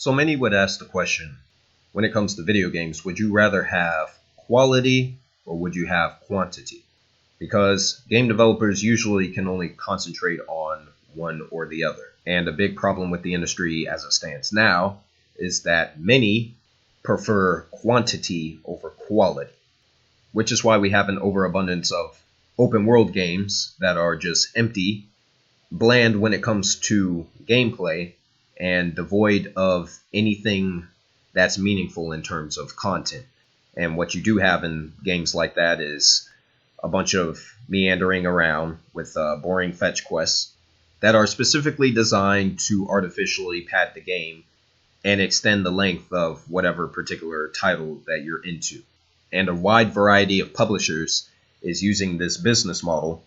So many would ask the question, when it comes to video games, would you rather have quality or would you have quantity? Because game developers usually can only concentrate on one or the other. And a big problem with the industry as it stands now is that many prefer quantity over quality, which is why we have an overabundance of open world games that are just empty, bland when it comes to gameplay, and devoid of anything that's meaningful in terms of content. And what you do have in games like that is a bunch of meandering around with boring fetch quests that are specifically designed to artificially pad the game and extend the length of whatever particular title that you're into. And a wide variety of publishers is using this business model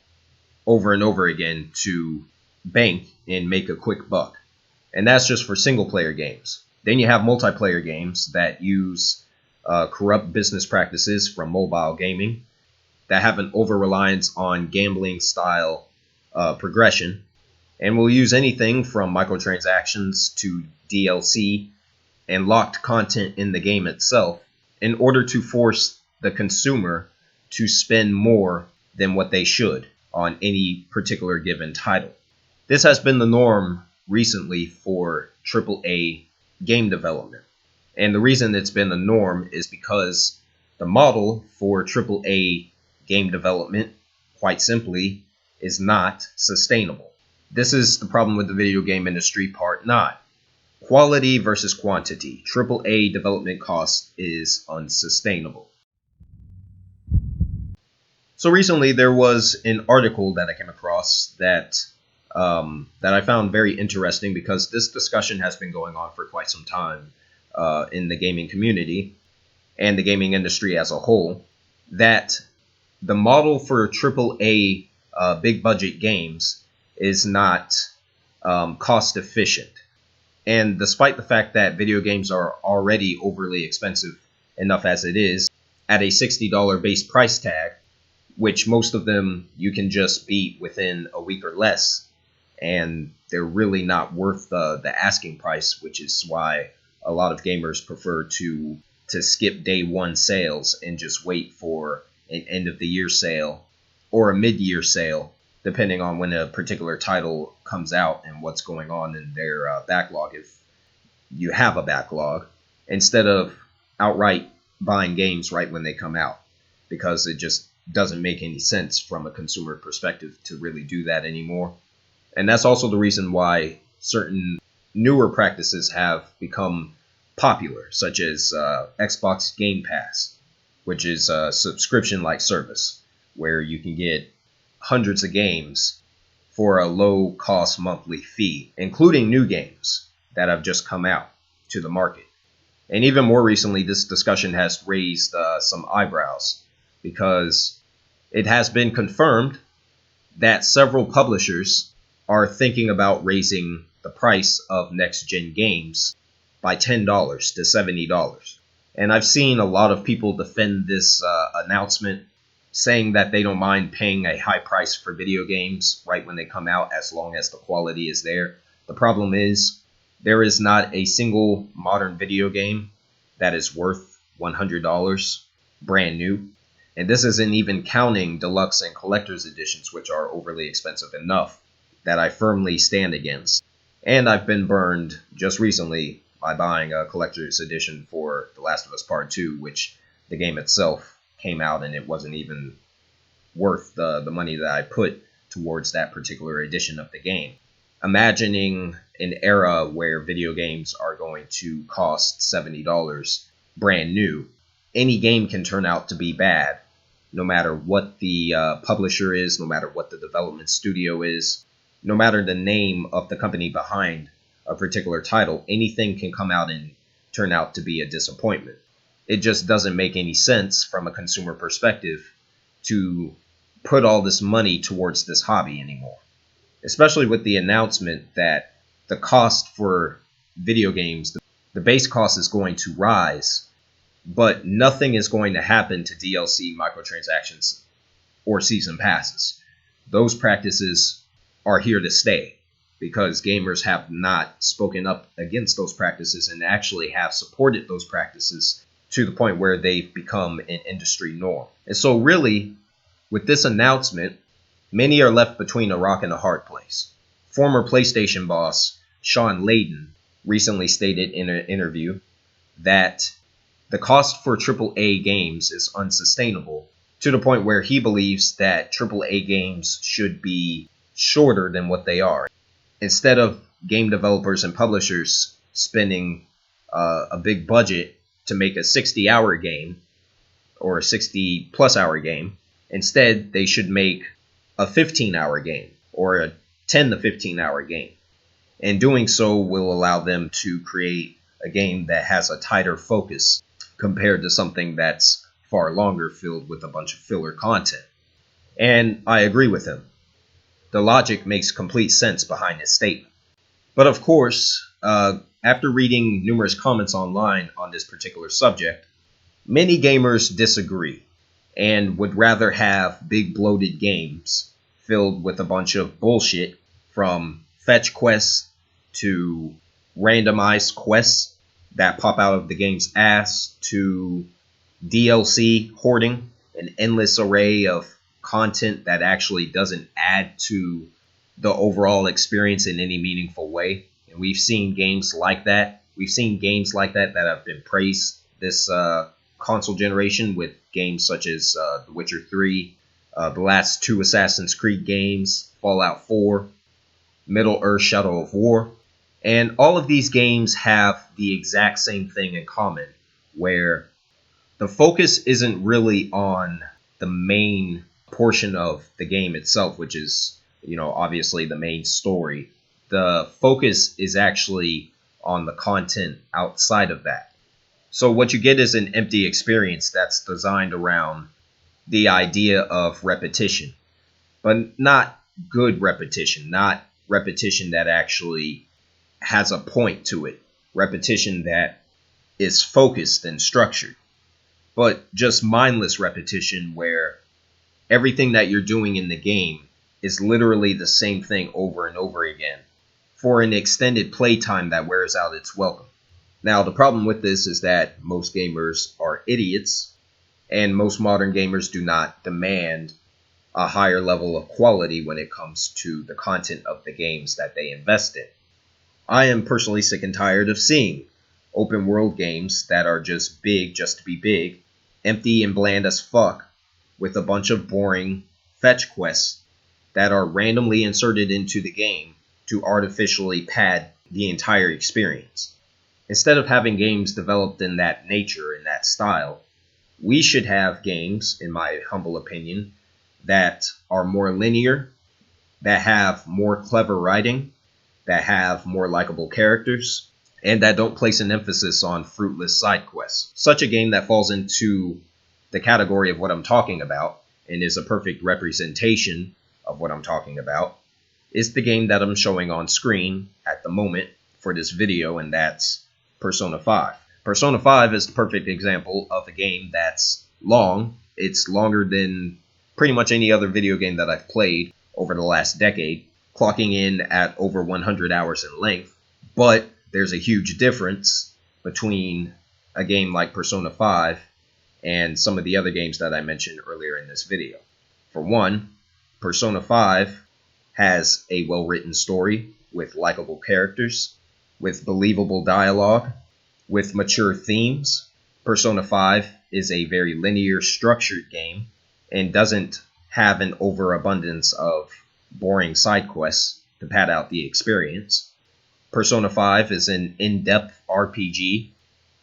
over and over again to bank and make a quick buck. And that's just for single player games. Then you have multiplayer games that use corrupt business practices from mobile gaming that have an over-reliance on gambling style progression, and will use anything from microtransactions to DLC and locked content in the game itself in order to force the consumer to spend more than what they should on any particular given title. This has been the norm recently for AAA game development. And the reason it's been the norm is because the model for AAA game development, quite simply, is not sustainable. This is the problem with the video game industry, part 9. Quality versus quantity. AAA development cost is unsustainable. So recently there was an article that I came across that I found very interesting, because this discussion has been going on for quite some time in the gaming community and the gaming industry as a whole, that the model for AAA big budget games is not cost efficient. And despite the fact that video games are already overly expensive enough as it is, at a $60 base price tag, which most of them you can just beat within a week or less, and they're really not worth the asking price, which is why a lot of gamers prefer to skip day one sales and just wait for an end of the year sale or a mid-year sale, depending on when a particular title comes out and what's going on in their backlog, if you have a backlog, instead of outright buying games right when they come out, because it just doesn't make any sense from a consumer perspective to really do that anymore. And that's also the reason why certain newer practices have become popular, such as Xbox Game Pass, which is a subscription-like service where you can get hundreds of games for a low-cost monthly fee, including new games that have just come out to the market. And even more recently, this discussion has raised some eyebrows, because it has been confirmed that several publishers are thinking about raising the price of next-gen games by $10 to $70. And I've seen a lot of people defend this announcement, saying that they don't mind paying a high price for video games right when they come out, as long as the quality is there. The problem is, there is not a single modern video game that is worth $100 brand new. And this isn't even counting deluxe and collector's editions, which are overly expensive enough, that I firmly stand against. And I've been burned just recently by buying a collector's edition for The Last of Us Part 2, which the game itself came out and it wasn't even worth the money that I put towards that particular edition of the game. Imagining an era where video games are going to cost $70 brand new, any game can turn out to be bad, no matter what the publisher is, no matter what the development studio is, no matter the name of the company behind a particular title. Anything can come out and turn out to be a disappointment. It just doesn't make any sense from a consumer perspective to put all this money towards this hobby anymore, especially with the announcement that the cost for video games, the base cost is going to rise, but nothing is going to happen to DLC, microtransactions, or season passes. Those practices are here to stay, because gamers have not spoken up against those practices and actually have supported those practices to the point where they've become an industry norm. And so really, with this announcement, many are left between a rock and a hard place. Former PlayStation boss Sean Layden recently stated in an interview that the cost for AAA games is unsustainable, to the point where he believes that AAA games should be shorter than what they are. Instead of game developers and publishers spending a big budget to make a 60-hour game or a 60-plus hour game, instead they should make a 15-hour game or a 10 to 15-hour game. And doing so will allow them to create a game that has a tighter focus compared to something that's far longer, filled with a bunch of filler content. And I agree with him. The logic makes complete sense behind his statement. But of course, after reading numerous comments online on this particular subject, many gamers disagree and would rather have big bloated games filled with a bunch of bullshit, from fetch quests to randomized quests that pop out of the game's ass to DLC hoarding, an endless array of content that actually doesn't add to the overall experience in any meaningful way. And we've seen games like that. We've seen games like that have been praised this console generation, with games such as The Witcher 3, the last two Assassin's Creed games, Fallout 4, Middle-earth: Shadow of War. And all of these games have the exact same thing in common, where the focus isn't really on the main portion of the game itself, which is, obviously the main story. The focus is actually on the content outside of that. So what you get is an empty experience that's designed around the idea of repetition, but not good repetition, not repetition that actually has a point to it, repetition that is focused and structured, but just mindless repetition where everything that you're doing in the game is literally the same thing over and over again for an extended playtime that wears out its welcome. Now, the problem with this is that most gamers are idiots, and most modern gamers do not demand a higher level of quality when it comes to the content of the games that they invest in. I am personally sick and tired of seeing open world games that are just big just to be big, empty and bland as fuck, with a bunch of boring fetch quests that are randomly inserted into the game to artificially pad the entire experience. Instead of having games developed in that nature, in that style, we should have games, in my humble opinion, that are more linear, that have more clever writing, that have more likable characters, and that don't place an emphasis on fruitless side quests. Such a game that falls into the category of what I'm talking about, and is a perfect representation of what I'm talking about, is the game that I'm showing on screen at the moment for this video, and that's Persona 5. Persona 5 is the perfect example of a game that's long. It's longer than pretty much any other video game that I've played over the last decade, clocking in at over 100 hours in length. But there's a huge difference between a game like Persona 5 and some of the other games that I mentioned earlier in this video. For one, Persona 5 has a well-written story with likable characters, with believable dialogue, with mature themes. Persona 5 is a very linear, structured game and doesn't have an overabundance of boring side quests to pad out the experience. Persona 5 is an in-depth RPG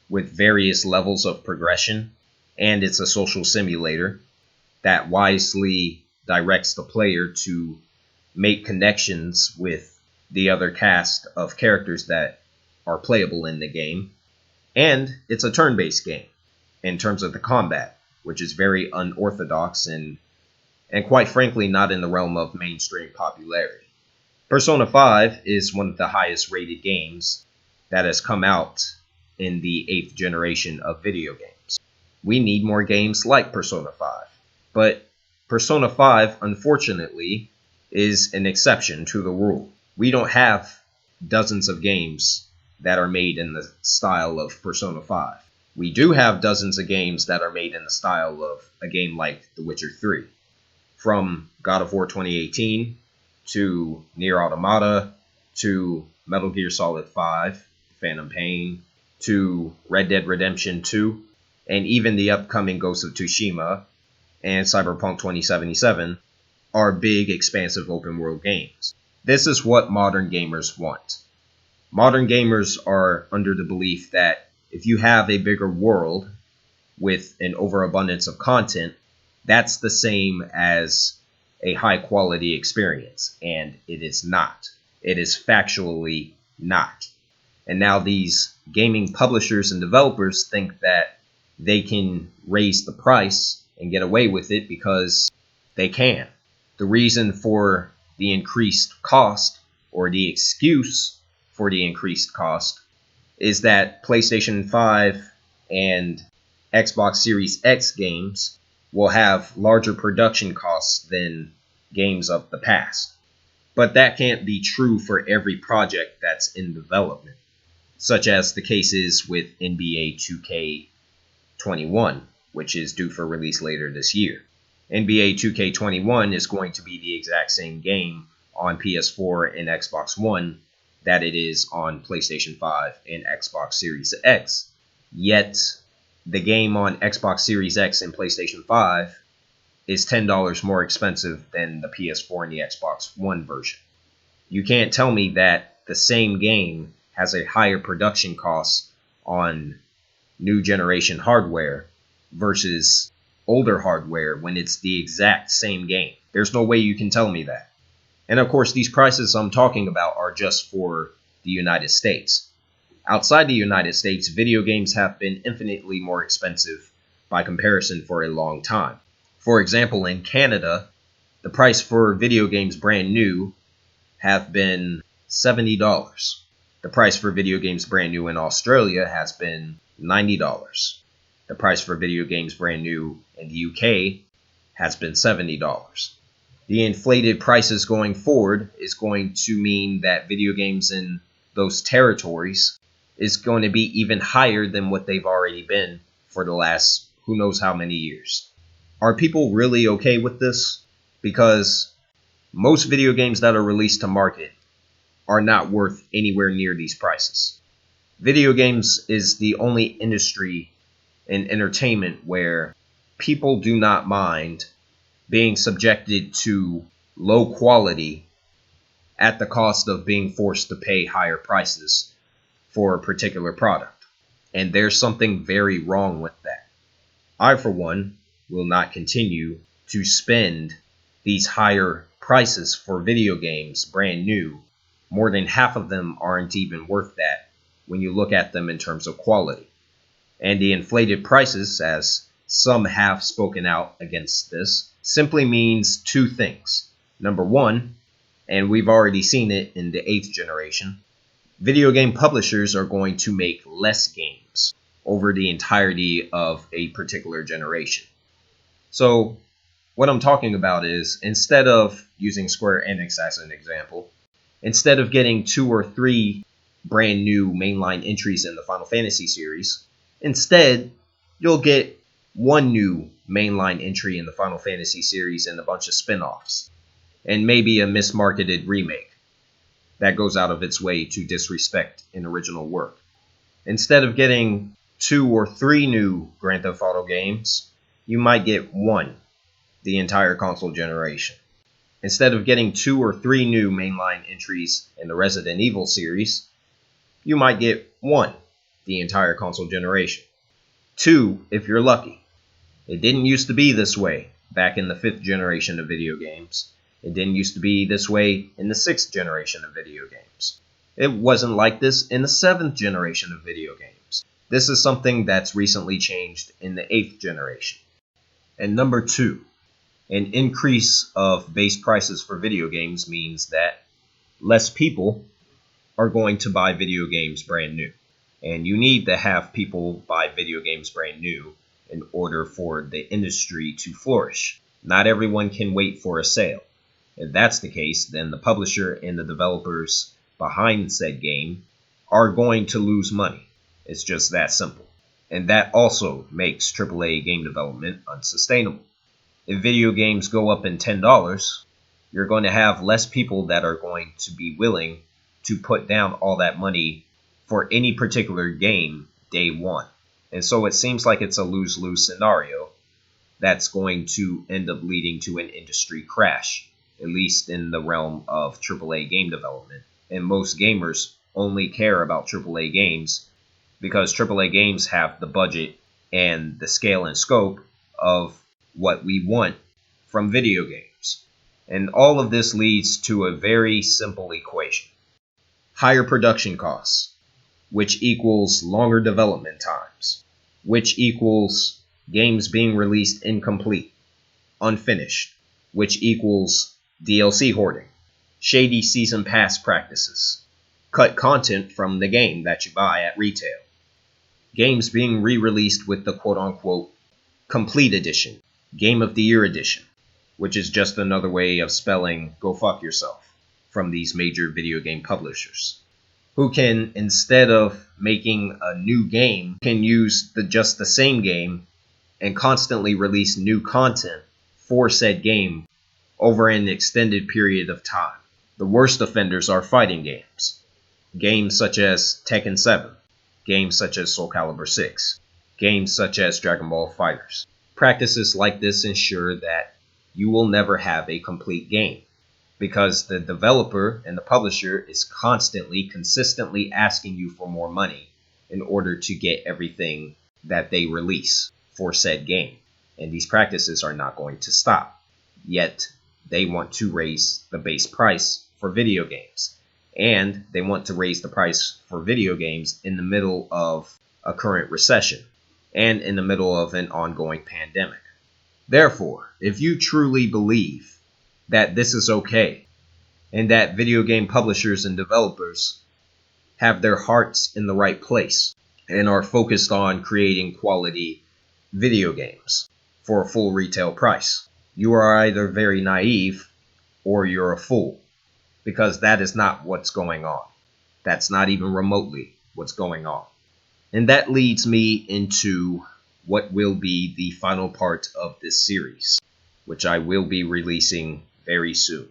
with various levels of progression, and it's a social simulator that wisely directs the player to make connections with the other cast of characters that are playable in the game. And it's a turn-based game in terms of the combat, which is very unorthodox and quite frankly not in the realm of mainstream popularity. Persona 5 is one of the highest rated games that has come out in the 8th generation of video games. We need more games like Persona 5, but Persona 5, unfortunately, is an exception to the rule. We don't have dozens of games that are made in the style of Persona 5. We do have dozens of games that are made in the style of a game like The Witcher 3. From God of War 2018 to Nier Automata to Metal Gear Solid 5, Phantom Pain, to Red Dead Redemption 2, and even the upcoming Ghost of Tsushima and Cyberpunk 2077 are big, expansive open world games. This is what modern gamers want. Modern gamers are under the belief that if you have a bigger world with an overabundance of content, that's the same as a high quality experience, and it is not. It is factually not. And now these gaming publishers and developers think that they can raise the price and get away with it because they can. The reason for the increased cost, or the excuse for the increased cost, is that PlayStation 5 and Xbox Series X games will have larger production costs than games of the past. But that can't be true for every project that's in development, such as the case is with NBA 2K21, which is due for release later this year. NBA 2K21 is going to be the exact same game on PS4 and Xbox One that it is on PlayStation 5 and Xbox Series X. Yet, the game on Xbox Series X and PlayStation 5 is $10 more expensive than the PS4 and the Xbox One version. You can't tell me that the same game has a higher production cost on new generation hardware versus older hardware when it's the exact same game. There's no way you can tell me that. And of course, these prices I'm talking about are just for the United States. Outside the United States, video games have been infinitely more expensive by comparison for a long time. For example, in Canada, the price for video games brand new have been $70. The price for video games brand new in Australia has been $90. The price for video games brand new in the UK has been $70. The inflated prices going forward is going to mean that video games in those territories is going to be even higher than what they've already been for the last who knows how many years. Are people really okay with this? Because most video games that are released to market are not worth anywhere near these prices. Video games is the only industry in entertainment where people do not mind being subjected to low quality at the cost of being forced to pay higher prices for a particular product. And there's something very wrong with that. I, for one, will not continue to spend these higher prices for video games brand new. More than half of them aren't even worth that when you look at them in terms of quality. And the inflated prices, as some have spoken out against this, simply means two things. Number one, and we've already seen it in the 8th generation, video game publishers are going to make less games over the entirety of a particular generation. So what I'm talking about is, instead of using Square Enix as an example, instead of getting 2 or 3 brand new mainline entries in the Final Fantasy series, instead you'll get 1 new mainline entry in the Final Fantasy series and a bunch of spin-offs, and maybe a mismarketed remake that goes out of its way to disrespect an original work. Instead of getting 2 or 3 new Grand Theft Auto games, you might get 1 the entire console generation. Instead of getting 2 or 3 new mainline entries in the Resident Evil series, you might get 1 the entire console generation. 2 if you're lucky. It didn't used to be this way back in the 5th generation of video games. It didn't used to be this way in the 6th generation of video games. It wasn't like this in the 7th generation of video games. This is something that's recently changed in the 8th generation. And number 2, an increase of base prices for video games means that less people are going to buy video games brand new. And you need to have people buy video games brand new in order for the industry to flourish. Not everyone can wait for a sale. If that's the case, then the publisher and the developers behind said game are going to lose money. It's just that simple. And that also makes AAA game development unsustainable. If video games go up in $10, you're going to have less people that are going to be willing to put down all that money for any particular game day one. And so it seems like it's a lose-lose scenario that's going to end up leading to an industry crash, at least in the realm of AAA game development. And most gamers only care about AAA games because AAA games have the budget and the scale and scope of what we want from video games. And all of this leads to a very simple equation. Higher production costs, which equals longer development times, which equals games being released incomplete, unfinished, which equals DLC hoarding, shady season pass practices, cut content from the game that you buy at retail, games being re-released with the quote-unquote complete edition, Game of the Year edition, which is just another way of spelling go fuck yourself from these major video game publishers, who can, instead of making a new game, can use just the same game and constantly release new content for said game over an extended period of time. The worst offenders are fighting games. Games such as Tekken 7, games such as Soul Calibur 6, games such as Dragon Ball FighterZ. Practices like this ensure that you will never have a complete game, because the developer and the publisher is constantly, consistently asking you for more money in order to get everything that they release for said game. And these practices are not going to stop. Yet, they want to raise the base price for video games. And they want to raise the price for video games in the middle of a current recession and in the middle of an ongoing pandemic. Therefore, if you truly believe that this is okay and that video game publishers and developers have their hearts in the right place and are focused on creating quality video games for a full retail price, you are either very naive or you're a fool, because that is not what's going on. That's not even remotely what's going on. And that leads me into what will be the final part of this series, which I will be releasing very soon.